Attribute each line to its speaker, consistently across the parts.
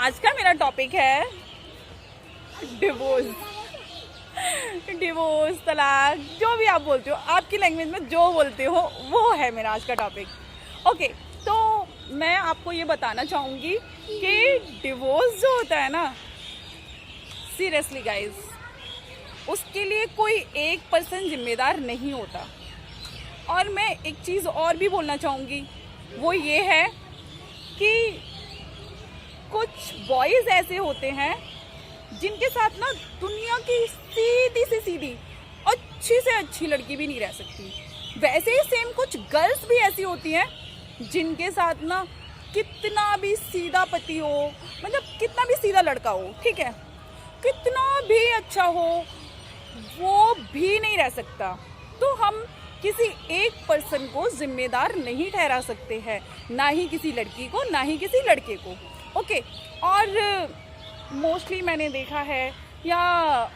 Speaker 1: आज का मेरा टॉपिक है डिवोर्स। डिवोर्स, तलाक, जो भी आप बोलते हो, आपकी लैंग्वेज में जो बोलते हो वो है मेरा आज का टॉपिक। ओके, तो मैं आपको ये बताना चाहूँगी कि डिवोर्स जो होता है ना, सीरियसली गाइज, उसके लिए कोई एक पर्सन जिम्मेदार नहीं होता। और मैं एक चीज़ और भी बोलना चाहूँगी, वो ये है कि कुछ बॉयज़ ऐसे होते हैं जिनके साथ ना दुनिया की सीधी से सीधी अच्छी से अच्छी लड़की भी नहीं रह सकती। वैसे ही सेम कुछ गर्ल्स भी ऐसी होती हैं जिनके साथ ना कितना भी सीधा पति हो, मतलब कितना भी सीधा लड़का हो, ठीक है, कितना भी अच्छा हो, वो भी नहीं रह सकता। तो हम किसी एक पर्सन को जिम्मेदार नहीं ठहरा सकते हैं, ना ही किसी लड़की को, ना ही किसी लड़के को। ओके, और मोस्टली मैंने देखा है, या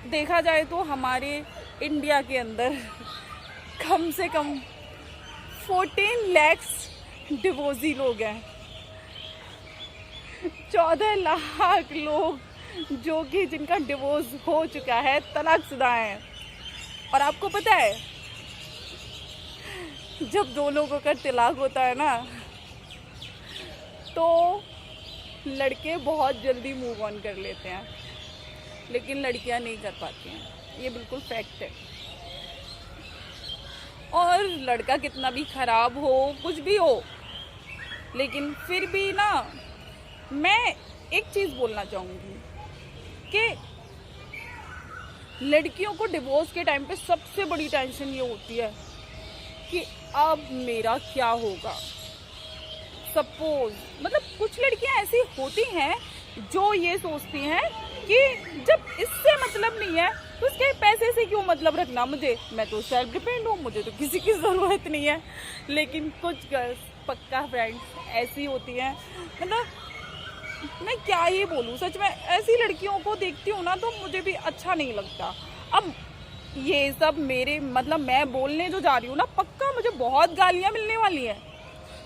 Speaker 1: देखा जाए तो हमारे इंडिया के अंदर कम से कम 14 lakhs डिवोर्सी लोग हैं। 14 लाख लोग जो कि जिनका डिवोर्स हो चुका है, तलाकशुदा हैं। और आपको पता है, जब दो लोगों का तलाक होता है ना, तो लड़के बहुत जल्दी मूव ऑन कर लेते हैं, लेकिन लड़कियां नहीं कर पाती हैं। ये बिल्कुल फैक्ट है। और लड़का कितना भी खराब हो, कुछ भी हो, लेकिन फिर भी ना, मैं एक चीज़ बोलना चाहूँगी कि लड़कियों को डिवोर्स के टाइम पे सबसे बड़ी टेंशन ये होती है कि अब मेरा क्या होगा। सपोज, मतलब कुछ लड़कियां ऐसी होती हैं जो ये सोचती हैं कि जब इससे मतलब नहीं है तो उसके पैसे से क्यों मतलब रखना मुझे, मैं तो सेल्फ डिपेंड हूँ, मुझे तो किसी की ज़रूरत नहीं है। लेकिन कुछ गर्ल्स, पक्का फ्रेंड्स, ऐसी होती हैं, मतलब मैं क्या ही बोलूँ, सच में ऐसी लड़कियों को देखती हूँ ना तो मुझे भी अच्छा नहीं लगता। अब ये सब मेरे, मतलब मैं बोलने जो जा रही हूँ ना, पक्का मुझे बहुत गालियाँ मिलने वाली हैं,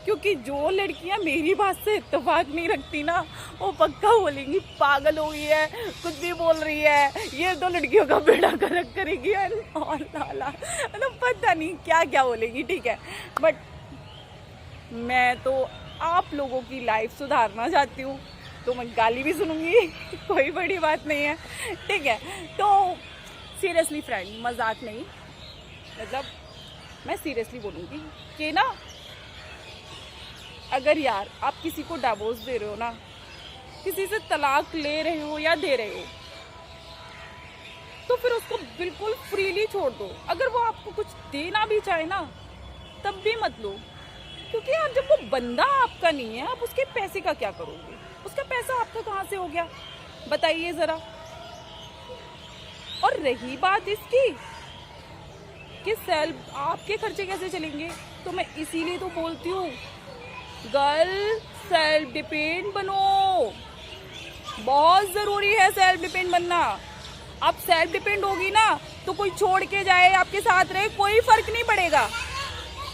Speaker 1: क्योंकि जो लड़कियां मेरी बात से इत्तेफाक नहीं रखती ना, वो पक्का बोलेंगी पागल हो गई है, कुछ भी बोल रही है, ये तो लड़कियों का बेड़ा गर्क करेगी, और मतलब पता नहीं क्या क्या बोलेगी, ठीक है। बट मैं तो आप लोगों की लाइफ सुधारना चाहती हूँ, तो मैं गाली भी सुनूंगी कोई बड़ी बात नहीं है, ठीक है। तो सीरियसली फ्रेंड, मजाक नहीं, मतलब मैं सीरियसली बोलूँगी कि ना, अगर यार आप किसी को डिवोर्स दे रहे हो ना, किसी से तलाक ले रहे हो या दे रहे हो, तो फिर उसको बिल्कुल फ्रीली छोड़ दो। अगर वो आपको कुछ देना भी चाहे ना, तब भी मत लो, क्योंकि यार जब वो बंदा आपका नहीं है, आप उसके पैसे का क्या करोगे? उसका पैसा आपका कहाँ से हो गया, बताइए जरा। और रही बात इसकी कि सेल्फ आपके खर्चे कैसे चलेंगे, तो मैं इसीलिए तो बोलती हूँ, गर्ल सेल्फ डिपेंड बनो, बहुत ज़रूरी है सेल्फ डिपेंड बनना। आप सेल्फ डिपेंड होगी ना, तो कोई छोड़ के जाए, आपके साथ रहे, कोई फर्क नहीं पड़ेगा।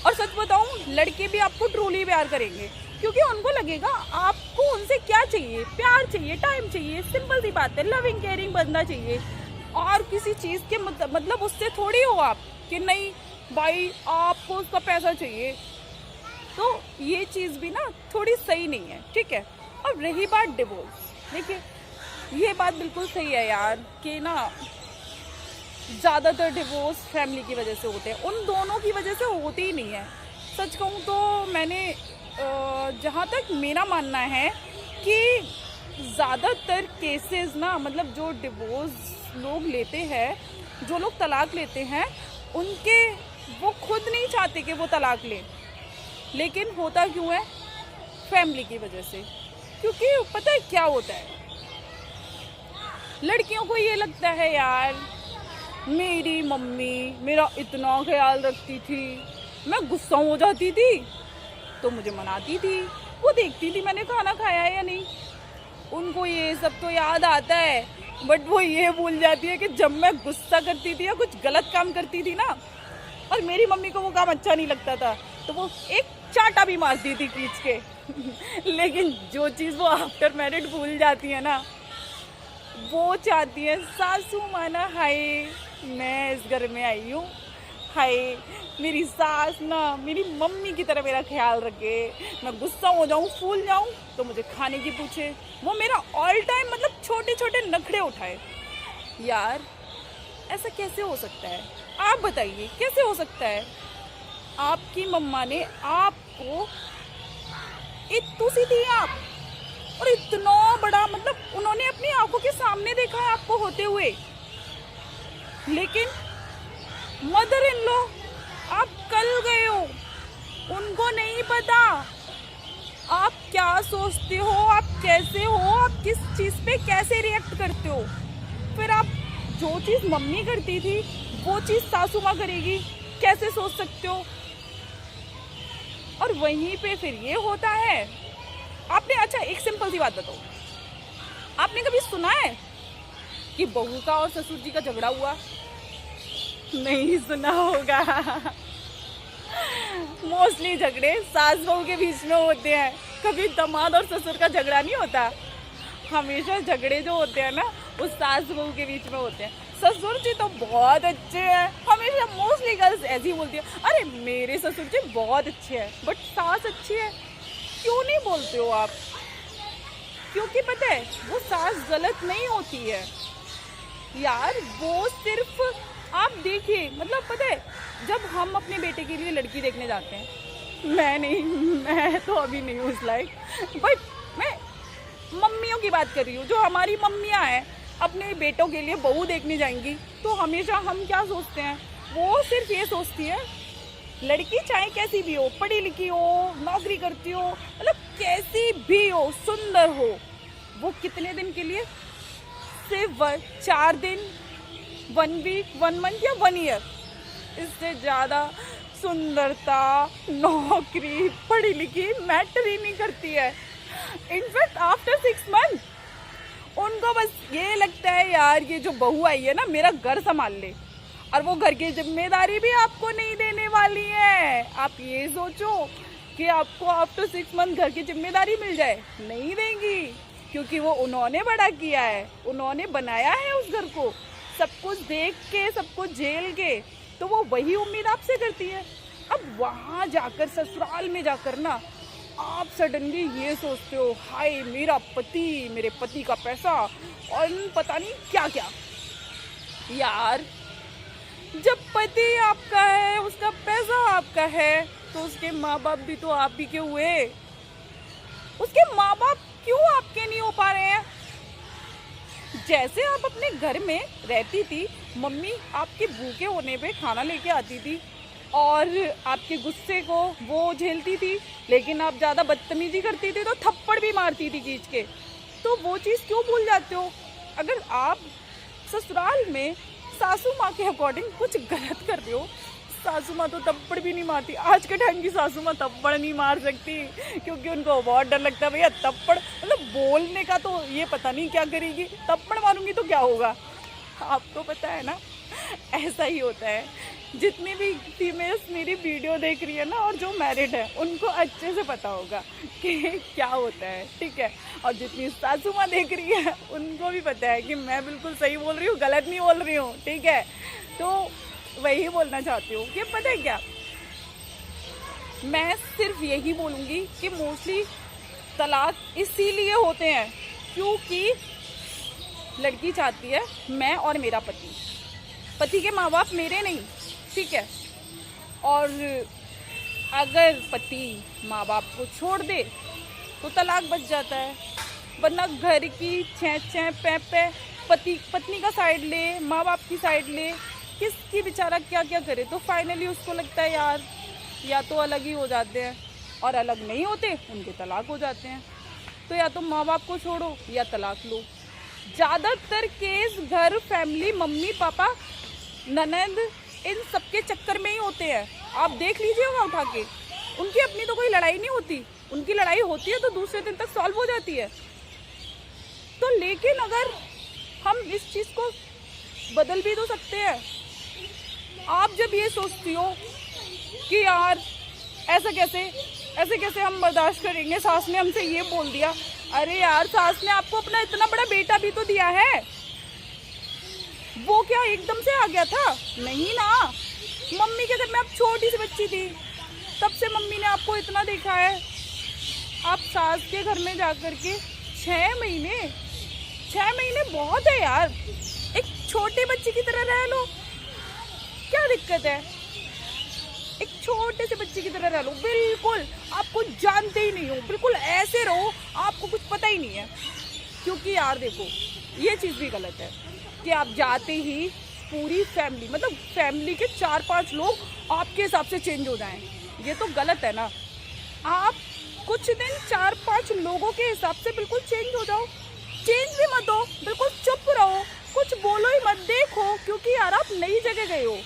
Speaker 1: और सच बताऊं, लड़के भी आपको ट्रूली प्यार करेंगे, क्योंकि उनको लगेगा आपको उनसे क्या चाहिए, प्यार चाहिए, टाइम चाहिए, सिंपल सी बात है, लविंग केयरिंग बनना चाहिए। और किसी चीज़ के मतलब उससे थोड़ी हो आप कि नहीं भाई आपको उसका पैसा चाहिए, तो ये चीज़ भी ना थोड़ी सही नहीं है, ठीक है। अब रही बात डिवोर्स, देखिए ये बात बिल्कुल सही है यार कि ना, ज़्यादातर डिवोर्स फैमिली की वजह से होते हैं, उन दोनों की वजह से होती ही नहीं है। सच कहूँ तो मैंने जहाँ तक मेरा मानना है कि ज़्यादातर केसेस ना, मतलब जो डिवोर्स लोग लेते हैं, जो लोग तलाक लेते हैं, उनके वो खुद नहीं चाहते कि वो तलाक लें, लेकिन होता क्यों है? फैमिली की वजह से। क्योंकि पता है क्या होता है, लड़कियों को ये लगता है यार मेरी मम्मी मेरा इतना ख्याल रखती थी, मैं गुस्सा हो जाती थी तो मुझे मनाती थी, वो देखती थी मैंने खाना खाया है या नहीं। उनको ये सब तो याद आता है, बट वो ये भूल जाती है कि जब मैं गुस्सा करती थी या कुछ गलत काम करती थी ना, और मेरी मम्मी को वो काम अच्छा नहीं लगता था, तो वो एक चाटा भी मारती थी खींच के। लेकिन जो चीज़ वो आफ्टर मैरिड भूल जाती है ना, वो चाहती है सासू माना, हाय मैं इस घर में आई हूँ, हाय मेरी सास ना मेरी मम्मी की तरह मेरा ख्याल रखे, मैं गुस्सा हो जाऊँ फूल जाऊँ तो मुझे खाने की पूछे, वो मेरा ऑल टाइम मतलब छोटे छोटे नखरे उठाए। यार ऐसा कैसे हो सकता है? आप बताइए कैसे हो सकता है? आपकी मम्मा ने आपको इतनी सी दी आप, और इतना बड़ा मतलब उन्होंने अपनी आंखों के सामने देखा है आपको होते हुए, लेकिन मदर इन लॉ आप कल गए हो, उनको नहीं पता आप क्या सोचते हो, आप कैसे हो, आप किस चीज़ पे कैसे रिएक्ट करते हो। फिर आप जो चीज़ मम्मी करती थी वो चीज़ सासू माँ करेगी, कैसे सोच सकते हो? और वहीं पे फिर ये होता है। आपने, अच्छा एक सिंपल सी बात बताओ, आपने कभी सुना है कि बहू का और ससुर जी का झगड़ा हुआ? नहीं सुना होगा। मोस्टली झगड़े सास बहू के बीच में होते हैं, कभी दामाद और ससुर का झगड़ा नहीं होता। हमेशा झगड़े जो होते हैं ना वो सास बहू के बीच में होते हैं। ससुर जी तो बहुत अच्छे हैं, हमेशा मोस्टली गर्ल्स ऐसी बोलती है, अरे मेरे ससुर जी बहुत अच्छे हैं, बट सास अच्छी है। क्यों नहीं बोलते हो आप? क्योंकि पता है वो सास गलत नहीं होती है यार, वो सिर्फ आप देखिए, मतलब पता है जब हम अपने बेटे के लिए लड़की देखने जाते हैं, मैं तो अभी नहीं हूँ उस लायक, बट मैं मम्मियों की बात कर रही हूँ, जो हमारी मम्मियाँ हैं अपने बेटों के लिए बहू देखने जाएंगी, तो हमेशा हम क्या सोचते हैं, वो सिर्फ ये सोचती है लड़की चाहे कैसी भी हो, पढ़ी लिखी हो, नौकरी करती हो, मतलब कैसी भी हो, सुंदर हो, वो कितने दिन के लिए, सिर्फ 4 दिन, 1 वीक, 1 मंथ या 1 ईयर, इससे ज़्यादा सुंदरता, नौकरी, पढ़ी लिखी मैटर ही नहीं करती है। इनफैक्ट आफ्टर 6 मंथ उनको बस ये लगता है यार ये जो बहू आई है ना मेरा घर संभाल ले, और वो घर की जिम्मेदारी भी आपको नहीं देने वाली है। आप ये सोचो कि आपको आफ्टर 6 मंथ घर की जिम्मेदारी मिल जाए, नहीं देंगी, क्योंकि वो उन्होंने बड़ा किया है, उन्होंने बनाया है उस घर को, सब कुछ देख के, सब कुछ झेल के, तो वो वही उम्मीद आपसे करती है। अब वहाँ जाकर, ससुराल में जाकर ना आप सडनली ये सोचते हो, हाय मेरा पति, मेरे पति का पैसा और पता नहीं क्या क्या। यार जब पति आपका है, उसका पैसा आपका है, तो उसके माँ बाप भी तो आप ही के हुए। उसके माँ बाप क्यों आपके नहीं हो पा रहे हैं? जैसे आप अपने घर में रहती थी, मम्मी आपके भूखे होने पे खाना लेके आती थी और आपके गुस्से को वो झेलती थी, लेकिन आप ज़्यादा बदतमीजी करती थी तो थप्पड़ भी मारती थी खींच के। तो वो चीज़ क्यों भूल जाते हो? अगर आप ससुराल में सासू माँ के अकॉर्डिंग कुछ गलत कर रहे हो, सासू माँ तो थप्पड़ भी नहीं मारती। आज के टाइम की सासू माँ थप्पड़ नहीं मार सकती, क्योंकि उनको बहुत डर लगता है, भैया थप्पड़ मतलब बोलने का तो ये पता नहीं क्या करेगी, थप्पड़ मारूंगी तो क्या होगा। आपको पता है ना, ऐसा ही होता है। जितनी भी फीमेल्स मेरी वीडियो देख रही है ना, और जो मैरिड है, उनको अच्छे से पता होगा कि क्या होता है, ठीक है। और जितनी सासू माँ देख रही है, उनको भी पता है कि मैं बिल्कुल सही बोल रही हूँ, गलत नहीं बोल रही हूँ, ठीक है। तो वही बोलना चाहती हूँ कि पता है क्या, मैं सिर्फ यही बोलूँगी कि मोस्टली तलाक इसीलिए होते हैं क्योंकि लड़की चाहती है मैं और मेरा पति, पति के माँ बाप मेरे नहीं, ठीक है। और अगर पति माँ बाप को छोड़ दे तो तलाक बच जाता है, वरना घर की छें पे पत्नी का साइड ले, माँ बाप की साइड ले, किसकी बेचारा क्या क्या करे। तो फाइनली उसको लगता है यार या तो अलग ही हो जाते हैं, और अलग नहीं होते उनके तलाक हो जाते हैं। तो या तो माँ बाप को छोड़ो या तलाक लो। ज़्यादातर केस घर, फैमिली, मम्मी पापा, ननद, इन सबके चक्कर में ही होते हैं। आप देख लीजिएगा उठा के, उनकी अपनी तो कोई लड़ाई नहीं होती, उनकी लड़ाई होती है तो दूसरे दिन तक सॉल्व हो जाती है। तो लेकिन अगर हम इस चीज़ को बदल भी तो सकते हैं। आप जब ये सोचती हो कि यार ऐसा कैसे, ऐसे कैसे हम बर्दाश्त करेंगे? सास ने हमसे ये बोल दिया। अरे यार, सास ने आपको अपना इतना बड़ा बेटा भी तो दिया है, वो क्या एकदम से आ गया था? नहीं ना, मम्मी के घर में आप छोटी सी बच्ची थी, तब से मम्मी ने आपको इतना देखा है। आप सास के घर में जाकर के 6 महीने बहुत है यार, एक छोटे बच्चे की तरह रह लो, क्या दिक्कत है? एक छोटे से बच्चे की तरह रह लो, बिल्कुल आपको जानते ही नहीं हो, बिल्कुल ऐसे रहो, आपको कुछ पता ही नहीं है। क्योंकि यार देखो, ये चीज़ भी गलत है कि आप जाते ही पूरी फैमिली, मतलब फैमिली के 4-5 लोग आपके हिसाब से चेंज हो जाएं, ये तो गलत है ना। आप कुछ दिन 4-5 लोगों के हिसाब से बिल्कुल चेंज हो जाओ, चेंज भी मत हो, बिल्कुल चुप रहो, कुछ बोलो ही मत, देखो। क्योंकि यार आप नई जगह गए हो,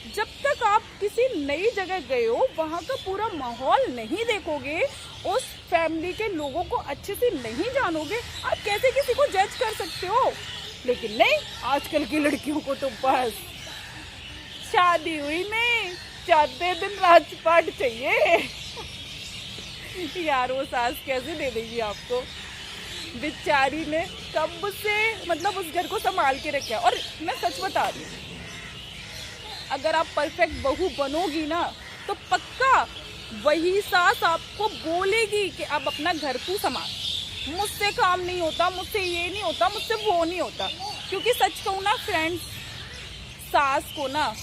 Speaker 1: जब तक आप किसी नई जगह गए हो वहाँ का पूरा माहौल नहीं देखोगे, उस फैमिली के लोगों को अच्छे से नहीं जानोगे, आप कैसे किसी को जज कर सकते हो? लेकिन नहीं, आजकल की लड़कियों को तो बस शादी हुई नहीं, 4 दिन राजपाट चाहिए। यार वो सास कैसे दे देगी आपको? बेचारी ने कब से मतलब उस घर को संभाल के रखा है। और मैं सच बता रही हूँ, अगर आप परफेक्ट बहू बनोगी ना, तो पक्का वही सास आपको बोलेगी कि अब अपना घर तू संभाल, मुझसे काम नहीं होता, मुझसे ये नहीं होता, मुझसे वो नहीं होता। क्योंकि सच कहूँ ना फ्रेंड्स, सास को ना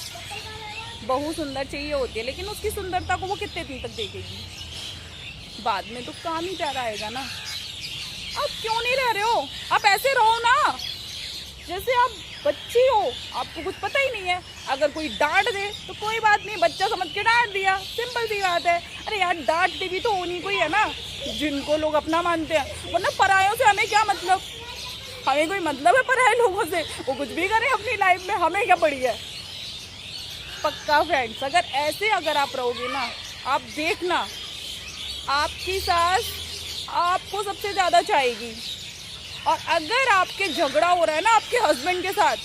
Speaker 1: बहू सुंदर चाहिए होती है, लेकिन उसकी सुंदरता को वो कितने दिन तक देखेगी? बाद में तो काम ही प्यारा आएगा ना। आप क्यों नहीं रह रहे हो? आप ऐसे रहो ना जैसे आप बच्ची हो, आपको कुछ पता ही नहीं है। अगर कोई डांट दे तो कोई बात नहीं, बच्चा समझ के डांट दिया, सिंपल सी बात है। अरे यार, डांटते भी तो उन्हीं को ही है ना जिनको लोग अपना मानते हैं, वरना परायों से हमें क्या मतलब? हमें कोई मतलब है पराये लोगों से? वो कुछ भी करें अपनी लाइफ में, हमें क्या पड़ी है? पक्का फ्रेंड्स, अगर आप रहोगे ना, आप देखना आपकी सास आपको सबसे ज़्यादा चाहेगी। और अगर आपके झगड़ा हो रहा है ना आपके हस्बैंड के साथ,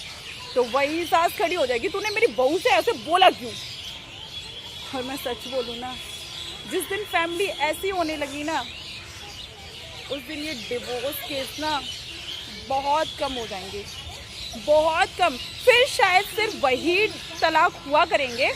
Speaker 1: तो वही सास खड़ी हो जाएगी, तूने मेरी बहू से ऐसे बोला क्यों? और मैं सच बोलूँ ना, जिस दिन फैमिली ऐसी होने लगी ना, उस दिन ये डिवोर्स केस ना बहुत कम हो जाएंगे, बहुत कम। फिर शायद सिर्फ वही तलाक हुआ करेंगे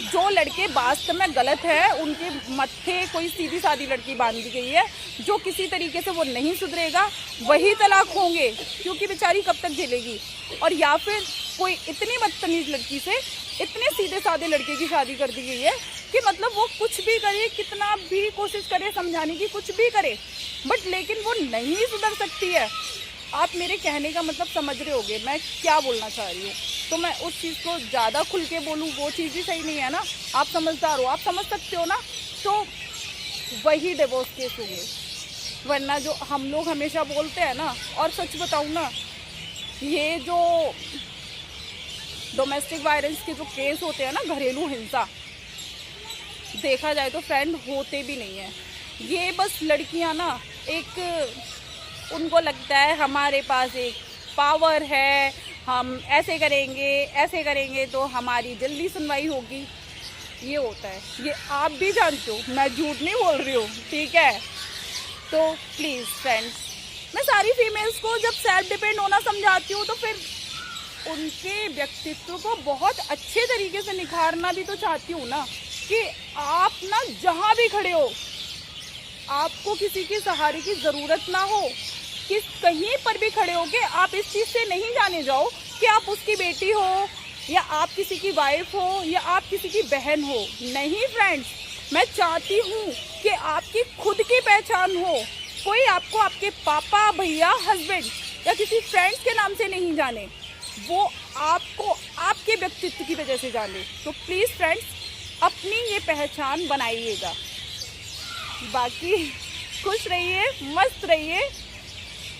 Speaker 1: जो लड़के वास्तव में गलत है, उनके मत्थे कोई सीधी सादी लड़की बांधी गई है, जो किसी तरीके से वो नहीं सुधरेगा, वही तलाक होंगे। क्योंकि बेचारी कब तक झेलेगी? और या फिर कोई इतनी बदतमीज लड़की से इतने सीधे साधे लड़के की शादी कर दी गई है कि मतलब वो कुछ भी करे, कितना भी कोशिश करे समझाने की, कुछ भी करे, बट लेकिन वो नहीं सुधर सकती है। आप मेरे कहने का मतलब समझ रहे होगे मैं क्या बोलना चाह रही हूँ। तो मैं उस चीज़ को ज़्यादा खुल के बोलूँ, वो चीज़ भी सही नहीं है ना। आप समझदार हो, आप समझ सकते हो ना, तो वही डिवोर्स केस होंगे। वरना जो हम लोग हमेशा बोलते हैं ना, और सच बताऊँ ना, ये जो डोमेस्टिक वायलेंस के जो केस होते हैं ना, घरेलू हिंसा, देखा जाए तो फ्रेंड होते भी नहीं है। ये बस लड़कियां ना, एक उनको लगता है हमारे पास एक पावर है, हम ऐसे करेंगे तो हमारी जल्दी सुनवाई होगी। ये होता है, ये आप भी जानते हो, मैं झूठ नहीं बोल रही हूँ, ठीक है? तो प्लीज़ फ्रेंड्स, मैं सारी फीमेल्स को जब सेल्फ डिपेंड होना समझाती हूँ, तो फिर उनके व्यक्तित्व को बहुत अच्छे तरीके से निखारना भी तो चाहती हूँ ना, कि आप ना जहाँ भी खड़े हो, आपको किसी के सहारे की ज़रूरत ना हो, कि कहीं पर भी खड़े हो के आप इस चीज़ से नहीं जाने जाओ कि आप उसकी बेटी हो, या आप किसी की वाइफ हो, या आप किसी की बहन हो। नहीं फ्रेंड्स, मैं चाहती हूँ कि आपकी खुद की पहचान हो, कोई आपको आपके पापा, भैया, हस्बैंड या किसी फ्रेंड्स के नाम से नहीं जाने, वो आपको आपके व्यक्तित्व की वजह से जाने। तो प्लीज़ फ्रेंड्स, अपनी ये पहचान बनाइएगा। बाकी खुश रहिए, मस्त रहिए,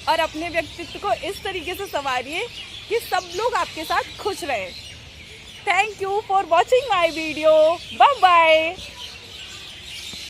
Speaker 1: और अपने व्यक्तित्व को इस तरीके से संवारिए कि सब लोग आपके साथ खुश रहें। Thank you for watching my video. Bye bye.